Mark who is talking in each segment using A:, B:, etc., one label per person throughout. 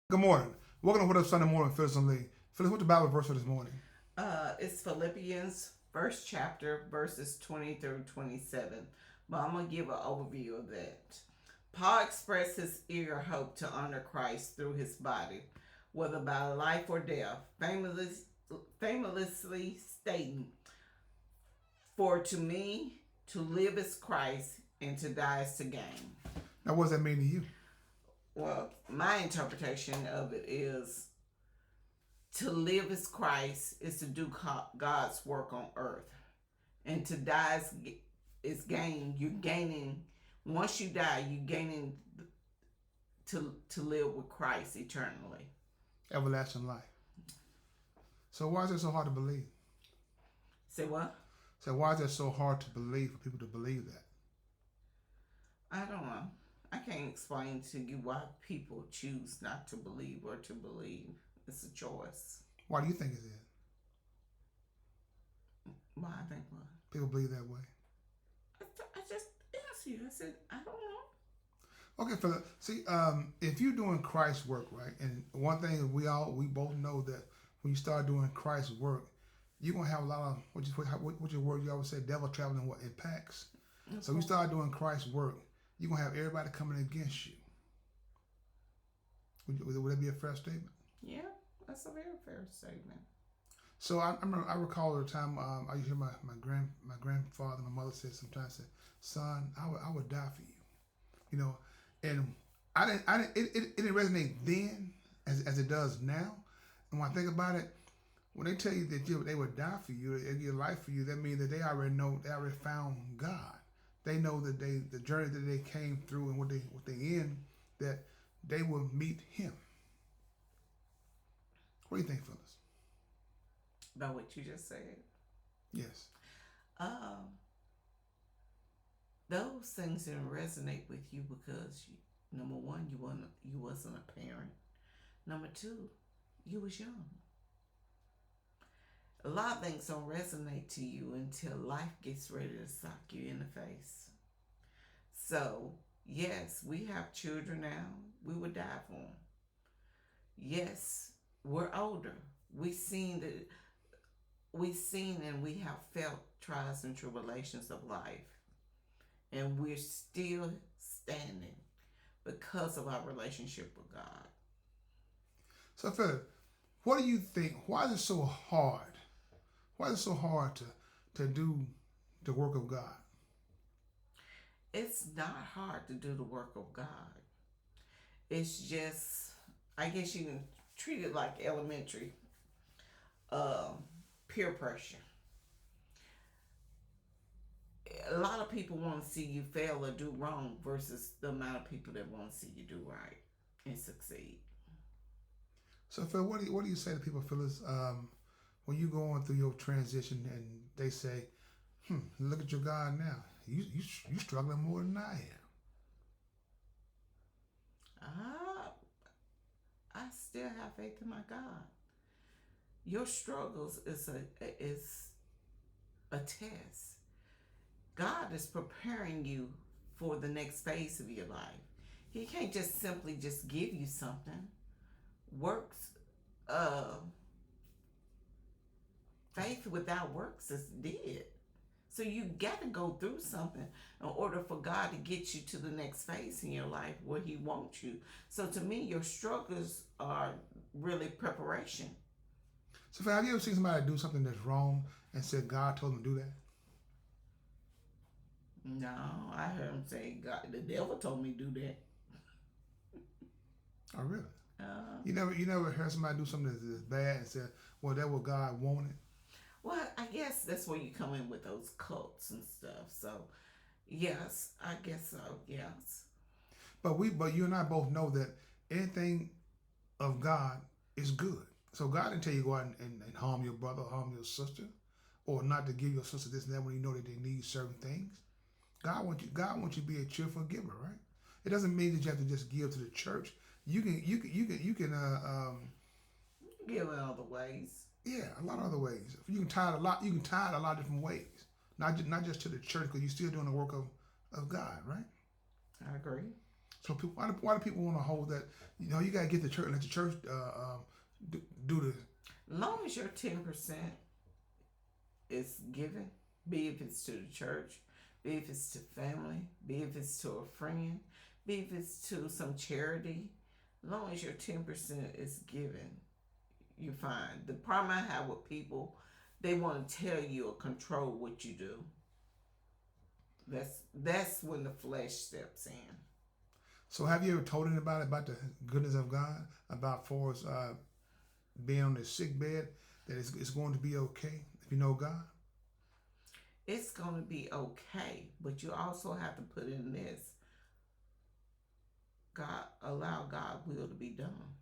A: Good morning. Welcome to What Up Sunday Morning, Phyllis and Lee. Phyllis, what's the Bible verse for this morning?
B: It's Philippians first chapter, verses 20 through 27. But I'm going to give an overview of that. Paul expressed his eager hope to honor Christ through his body, whether by life or death, famously stating, "For to me, to live is Christ, and to die is to gain."
A: Now, what does that mean to you?
B: Well, my interpretation of it is to live as Christ is to do God's work on earth, and to die is gain. You're gaining. Once you die, you're gaining to live with Christ eternally.
A: Everlasting life. So why is it so hard to believe?
B: Say what?
A: So why is it so hard to believe for people to believe that?
B: I don't know. I can't explain to you why people choose not to believe or to believe. It's a choice.
A: Why do you think it is?
B: Why I think what?
A: People believe that way.
B: I just asked you. I said I don't know.
A: Okay, Philip. See, if you're doing Christ's work, right, and one thing we both know that when you start doing Christ's work, you're gonna have a lot of what's your word you always say, devil traveling in packs. Okay. So you start doing Christ's work, you're gonna have everybody coming against you. Would that be a fair statement?
B: Yeah, that's a very fair statement.
A: So I recall the time I used to hear my grandfather, my mother said sometimes, "Son, I would die for you," you know, and it didn't resonate then as it does now. And when I think about it, when they tell you that they would die for you, they give life for you, that means that they already know, they already found God. They know that the journey that they came through and what they in, that they will meet Him. What do you think, Phyllis?
B: About what you just said?
A: Yes.
B: Um, those things didn't resonate with you because number one, you wasn't a parent. Number two, you was young. A lot of things don't resonate to you until life gets ready to sock you in the face. So yes, we have children now. We would die for them. Yes, we're older. We seen and we have felt trials and tribulations of life, and we're still standing because of our relationship with God.
A: So, Philip, what do you think? Why is it so hard? Why is it so hard to do the work of God?
B: It's not hard to do the work of God. It's just, I guess you can treat it like elementary um, peer pressure. A lot of people want to see you fail or do wrong versus the amount of people that want to see you do right and succeed.
A: So, Phil, what do you say to people, Phyllis, when you going through your transition and they say, look at your God now. You struggling more than I am."
B: Ah, I still have faith in my God. Your struggles is a test. God is preparing you for the next phase of your life. He can't just simply just give you something. Works, uh, faith without works is dead. So you got to go through something in order for God to get you to the next phase in your life where He wants you. So to me, your struggles are really preparation.
A: So, Phil, have you ever seen somebody do something that's wrong and said God told them to do that?
B: No, I heard him say, "God, the devil told me to do that."
A: Oh, really?
B: Uh,
A: You never heard somebody do something that's bad and said, "Well, that's what God wanted."
B: well, I guess that's where you come in with those cults and stuff. So, yes, I guess so. Yes.
A: But you and I both know that anything of God is good. So God didn't tell you to go out and harm your brother, or harm your sister, or not to give your sister this and that when you know that they need certain things. God wants you to be a cheerful giver, right? It doesn't mean that you have to just give to the church. You can
B: Give it other ways.
A: yeah, a lot of other ways. You can tie it a lot of different ways. Not just to the church, because you're still doing the work of God, right?
B: I agree.
A: So people, why do people want to hold that? You know, you got to get the church, let the church do the.
B: Long as your 10% is given, be if it's to the church, be if it's to family, be if it's to a friend, be if it's to some charity, long as your 10% is given, you're fine. The problem I have with people, they want to tell you or control what you do. That's when the flesh steps in.
A: So have you ever told anybody about the goodness of God, about for us being on the sick bed, that it's going to be okay if you know God?
B: It's going to be okay, but you also have to put in this: God, allow God's will to be done.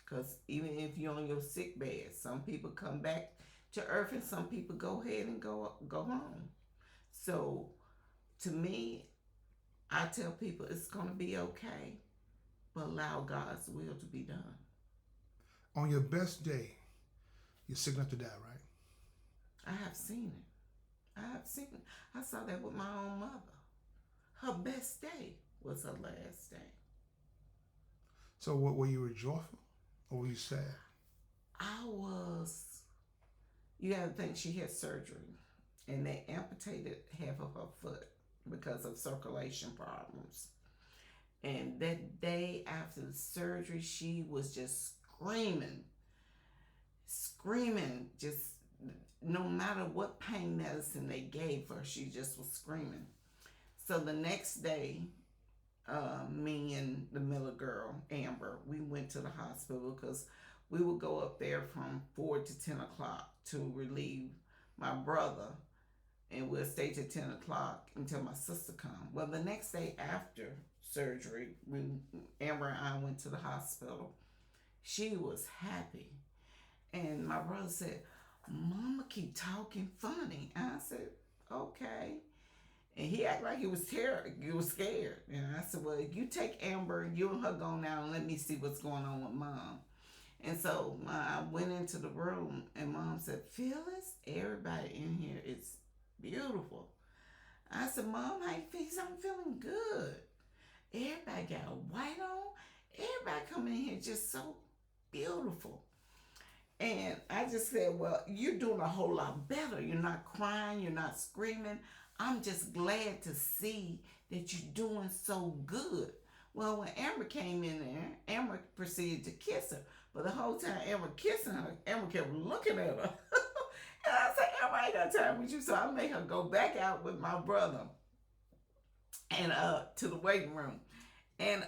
B: Because even if you're on your sick bed, some people come back to earth and some people go ahead and go home. So to me, I tell people it's going to be okay, but allow God's will to be done.
A: On your best day, you're sick enough to die, right?
B: I have seen it. I saw that with my own mother. Her best day was her last day.
A: So what, were you joyful or were you sad?
B: I was. You got to think she had surgery, and they amputated half of her foot because of circulation problems. And that day after the surgery, she was just screaming, just no matter what pain medicine they gave her, she just was screaming. So the next day, me and the Miller girl, Amber, we went to the hospital because we would go up there from 4 to 10 o'clock to relieve my brother, and we'll stay till 10 o'clock until my sister come. Well, the next day after surgery, when Amber and I went to the hospital, she was happy. And my brother said, Mama keep talking funny. And I said, okay. And he acted like he was scared. And I said, well, you take Amber, you and her go now and let me see what's going on with Mom. And so I went into the room and Mom said, Phyllis, everybody in here is beautiful. I said, Mom, how you feel? I'm feeling good. Everybody got a white on. Everybody coming in here just so beautiful. And I just said, well, you're doing a whole lot better. You're not crying. You're not screaming. I'm just glad to see that you're doing so good. Well, when Amber came in there, Amber proceeded to kiss her. But the whole time Amber kissing her, Amber kept looking at her. And I said, Amber, I ain't got time with you. So I made her go back out with my brother and to the waiting room. And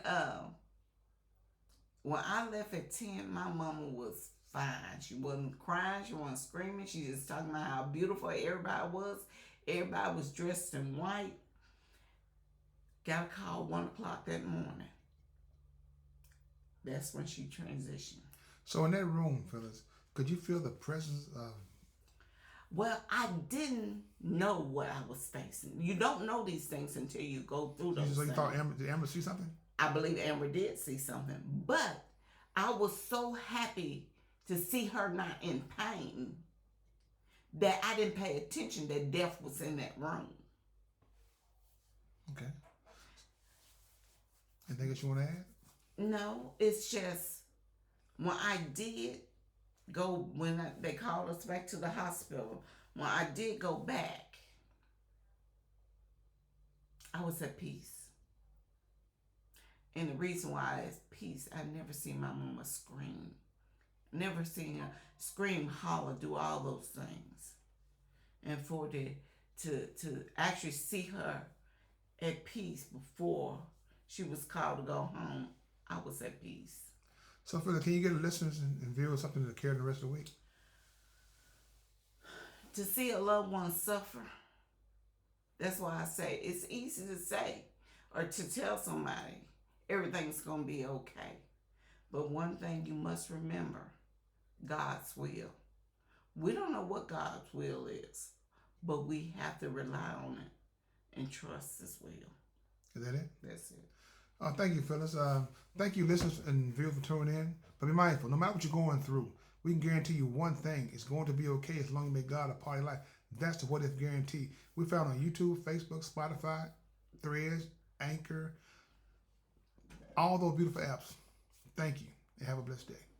B: when I left at 10, my mama was fine. She wasn't crying. She wasn't screaming. She just talking about how beautiful everybody was. Everybody was dressed in white. Got a call 1 o'clock that morning. That's when she transitioned.
A: So in that room, Phyllis, could you feel the presence of...
B: Well, I didn't know what I was facing. You don't know these things until you go through those things.
A: So you thought did Amber see something?
B: I believe Amber did see something. But I was so happy to see her not in pain that I didn't pay attention that death was in that room.
A: Okay. Anything else you want to add?
B: No, it's just when I did go, they called us back to the hospital, when I did go back, I was at peace. And the reason why I was at peace, I've never seen my mama scream. Never seen her scream, holler, do all those things. And for to actually see her at peace before she was called to go home, I was at peace.
A: So, Phyllis, can you get the listeners and viewers something to carry the rest of the week?
B: To see a loved one suffer, that's why I say it's easy to say or to tell somebody everything's going to be okay. But one thing you must remember, God's will. We don't know what God's will is, but we have to rely on it and trust His will.
A: Is that it?
B: That's it.
A: Thank you, Phyllis. Thank you, listeners and viewers, for tuning in. But be mindful, no matter what you're going through, we can guarantee you one thing. It's going to be okay as long as you make God a part of your life. That's the what if guarantee. We found on YouTube, Facebook, Spotify, Threads, Anchor, all those beautiful apps. Thank you, and have a blessed day.